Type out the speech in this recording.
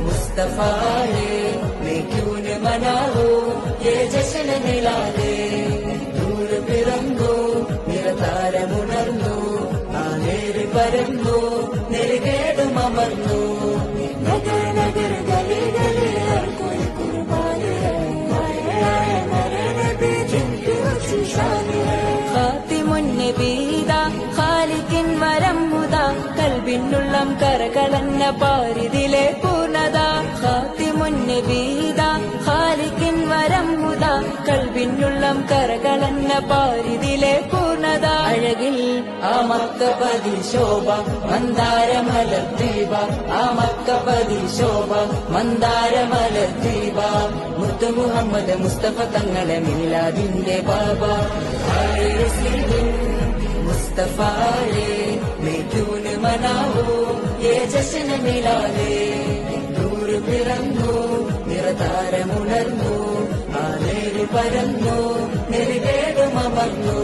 मुस्तफाए मैं क्यों न मनाओ ये जश्न मिलादे दूर पिरंदो निरतारमुണർന്നു ആ നേര് പരന്നു നെരുകേടും അമർന്നു നഗര നഗര ഗലി ഗലി ഹർ കോയി കുർബാനി ഹൈ ആയ മരെ നബി ജിൻകി വസി ഷാനി ഹൈ ഖാതിമുൻ നബീദാ ഖാലിഖിൻ വരം ഹുദാ കൽബിനുള്ളം കരകളന്ന പാരിതിലെ പൂർണ്ണത ഖാതിമുൻ നബീദാ ഖാലിഖിൻ വരം ഹുദാ കൽബിനുള്ളം കരകളന്ന പാരിതിലെ പൂർണ്ണത അഴകിൽ ആ മക്കപതി ശോഭ മന്ദാരമലർ ദീപ ആ മക്കപതി ശോഭ മന്ദാരമലർ ദീപ മുത്തു മുഹമ്മദ് മുസ്തഫ തങ്ങളെ മിലാദിന്റെ ബാബ മുസ്തഫായെ मैं क्यों न मनाओ ये जश्न मिलादे दूर പിറന്നു നിറതാരമുണർന്നു ആ നേര് പരന്നു നെരുകേടും അമർന്നു